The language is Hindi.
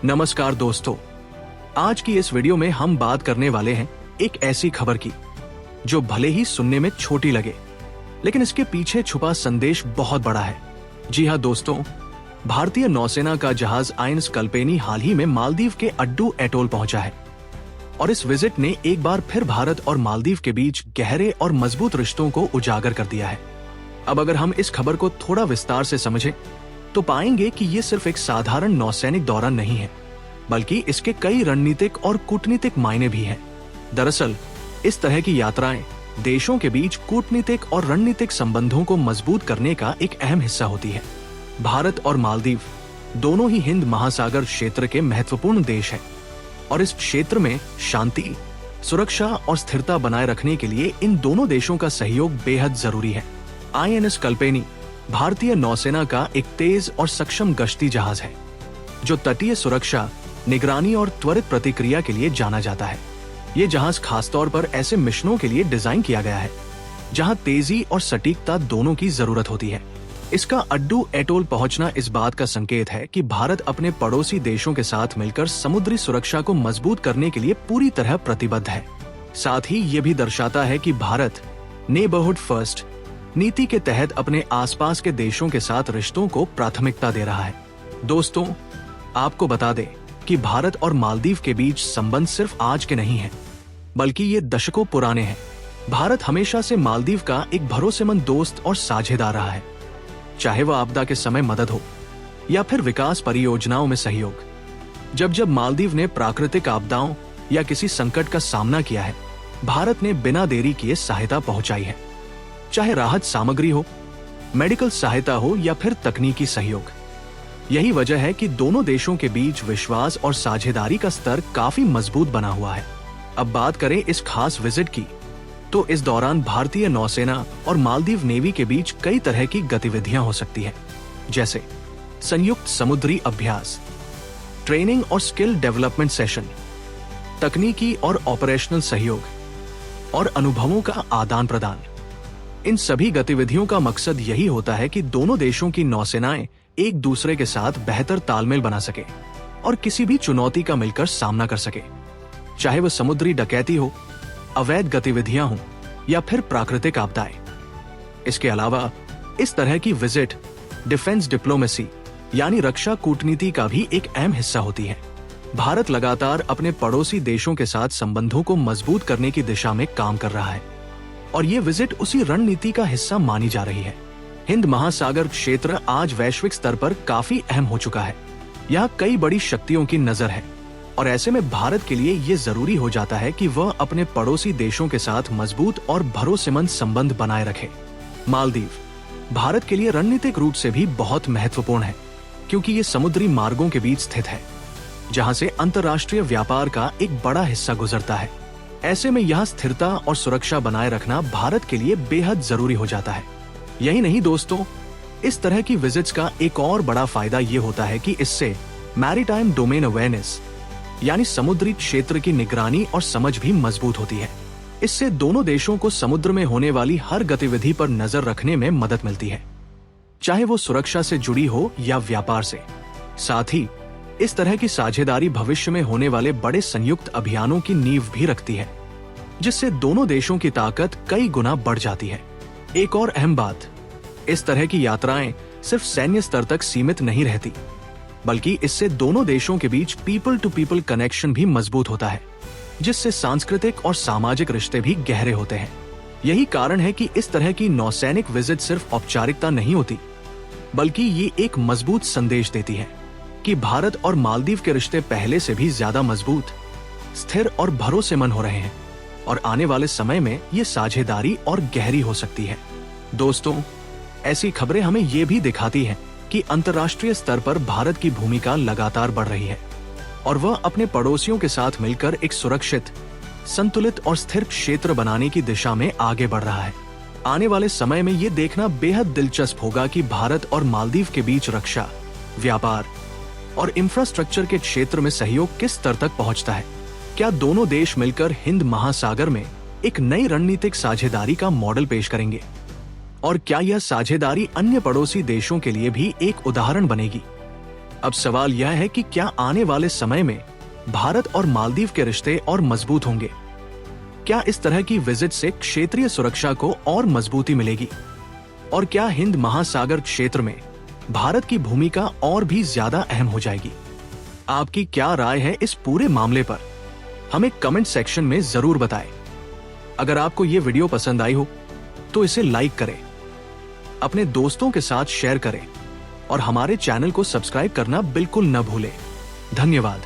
नमस्कार दोस्तों, आज की इस वीडियो में हम बात करने वाले हैं एक ऐसी खबर की जो भले ही सुनने में छोटी लगे, लेकिन इसके पीछे छुपा संदेश बहुत बड़ा है। जी हाँ दोस्तों, भारतीय नौसेना का जहाज आइन्स कल्पेनी हाल ही में मालदीव के अड्डू एटोल पहुंचा है और इस विजिट ने एक बार फिर भारत और मालदीव के बीच गहरे और मजबूत रिश्तों को उजागर कर दिया है। अब अगर हम इस खबर को थोड़ा विस्तार से समझें तो पाएंगे कि ये सिर्फ एक साधारण नौसैनिक दौरा नहीं है, बल्कि इसके कई रणनीतिक और कूटनीतिक मायने भी हैं। दरअसल इस तरह की यात्राएं देशों के बीच कूटनीतिक और रणनीतिक संबंधों को मजबूत करने का एक अहम हिस्सा होती है। भारत और मालदीव दोनों ही हिंद महासागर क्षेत्र के महत्वपूर्ण देश हैं और इस क्षेत्र में शांति, सुरक्षा और स्थिरता बनाए रखने के लिए इन दोनों देशों का सहयोग बेहद जरूरी है। आईएनएस कल्पेनी भारतीय नौसेना का एक तेज और सक्षम गश्ती जहाज है जो तटीय सुरक्षा, निगरानी और त्वरित प्रतिक्रिया के लिए जाना जाता है। ये जहाज खासतौर पर ऐसे मिशनों के लिए डिजाइन किया गया है जहां तेजी और सटीकता दोनों की जरूरत होती है। इसका अड्डू एटोल पहुंचना इस बात का संकेत है कि भारत अपने पड़ोसी देशों के साथ मिलकर समुद्री सुरक्षा को मजबूत करने के लिए पूरी तरह प्रतिबद्ध है। साथ ही ये भी दर्शाता है कि भारत नेबरहुड फर्स्ट नीति के तहत अपने आसपास के देशों के साथ रिश्तों को प्राथमिकता दे रहा है। दोस्तों, आपको बता दें कि भारत और मालदीव के बीच संबंध सिर्फ आज के नहीं हैं, बल्कि ये दशकों पुराने हैं। भारत हमेशा से मालदीव का एक भरोसेमंद दोस्त और साझेदार रहा है, चाहे वह आपदा के समय मदद हो या फिर विकास परियोजनाओं में सहयोग। जब जब मालदीव ने प्राकृतिक आपदाओं या किसी संकट का सामना किया है, भारत ने बिना देरी किए सहायता पहुंचाई है, चाहे राहत सामग्री हो, मेडिकल सहायता हो या फिर तकनीकी सहयोग। यही वजह है कि दोनों देशों के बीच विश्वास और साझेदारी का स्तर काफी मजबूत बना हुआ है। अब बात करें इस खास विजिट की, तो इस दौरान भारतीय नौसेना और मालदीव नेवी के कई कई तरह की गतिविधियां हो सकती हैं, जैसे संयुक्त समुद्री अभ्यास, ट्रेनिंग और स्किल डेवलपमेंट सेशन, तकनीकी और ऑपरेशनल सहयोग और अनुभवों का आदान प्रदान। इन सभी गतिविधियों का मकसद यही होता है कि दोनों देशों की नौसेनाएं एक दूसरे के साथ बेहतर तालमेल बना सके और किसी भी चुनौती का मिलकर सामना कर सके, चाहे वह समुद्री डकैती हो, अवैध गतिविधियां हो या फिर प्राकृतिक आपदाएं। इसके अलावा इस तरह की विजिट डिफेंस डिप्लोमेसी यानी रक्षा कूटनीति का भी एक अहम हिस्सा होती है। भारत लगातार अपने पड़ोसी देशों के साथ संबंधों को मजबूत करने की दिशा में काम कर रहा है और ये विजिट उसी रणनीति का हिस्सा मानी जा रही है। हिंद महासागर क्षेत्र आज वैश्विक स्तर पर काफी अहम हो चुका है। यहाँ कई बड़ी शक्तियों की नजर है और ऐसे में भारत के लिए ये जरूरी हो जाता है कि वह अपने पड़ोसी देशों के साथ मजबूत और भरोसेमंद संबंध बनाए रखे। मालदीव भारत के लिए रणनीतिक रूप से भी बहुत महत्वपूर्ण है, क्योंकि ये समुद्री मार्गों के बीच स्थित है जहाँ से अंतर्राष्ट्रीय व्यापार का एक बड़ा हिस्सा गुजरता है। ऐसे में यहाँ स्थिरता और सुरक्षा बनाए रखना भारत के लिए बेहद जरूरी हो जाता है। यही नहीं दोस्तों, इस तरह की विजिट्स का एक और बड़ा फायदा ये होता है कि इससे मैरीटाइम डोमेन अवेयरनेस यानी समुद्री क्षेत्र की निगरानी और समझ भी मजबूत होती है। इससे दोनों देशों को समुद्र में होने वाली हर गतिविधि पर नजर रखने में मदद मिलती है, चाहे वो सुरक्षा से जुड़ी हो या व्यापार से। साथ ही इस तरह की साझेदारी भविष्य में होने वाले बड़े संयुक्त अभियानों की नींव भी रखती है, जिससे दोनों देशों की ताकत कई गुना बढ़ जाती है। एक और अहम बात, इस तरह की यात्राएं सिर्फ सैन्य स्तर तक सीमित नहीं रहती, बल्कि इससे दोनों देशों के बीच पीपल टू पीपल कनेक्शन भी मजबूत होता है, जिससे सांस्कृतिक और सामाजिक रिश्ते भी गहरे होते हैं। यही कारण है कि इस तरह की नौसैनिक विजिट सिर्फ औपचारिकता नहीं होती, बल्कि ये एक मजबूत संदेश देती है कि भारत और मालदीव के रिश्ते पहले से भी ज्यादा मजबूत, स्थिर और भरोसेमंद हो रहे हैं और आने वाले समय में ये साझेदारी और गहरी हो सकती है। दोस्तों, ऐसी खबरें हमें ये भी दिखाती हैं कि अंतर्राष्ट्रीय स्तर पर भारत की भूमिका लगातार बढ़ रही है और वह अपने पड़ोसियों के साथ मिलकर एक सुरक्षित, संतुलित और स्थिर क्षेत्र बनाने की दिशा में आगे बढ़ रहा है। आने वाले समय में ये देखना बेहद दिलचस्प होगा कि भारत और मालदीव के बीच रक्षा, व्यापार और इंफ्रास्ट्रक्चर के क्षेत्र में सहयोग किस स्तर तक पहुंचता है। क्या दोनों देश मिलकर हिंद महासागर में एक नई रणनीतिक साझेदारी का मॉडल पेश करेंगे और क्या यह साझेदारी अन्य पड़ोसी देशों के लिए भी एक उदाहरण बनेगी? अब सवाल यह है कि क्या आने वाले समय में भारत और मालदीव के रिश्ते और मजबूत होंगे? क्या इस तरह की विजिट से क्षेत्रीय सुरक्षा को और मजबूती मिलेगी? और क्या हिंद महासागर क्षेत्र में भारत की भूमिका और भी ज्यादा अहम हो जाएगी? आपकी क्या राय है इस पूरे मामले पर? हमें कमेंट सेक्शन में जरूर बताएं। अगर आपको ये वीडियो पसंद आई हो तो इसे लाइक करें, अपने दोस्तों के साथ शेयर करें और हमारे चैनल को सब्सक्राइब करना बिल्कुल न भूलें। धन्यवाद।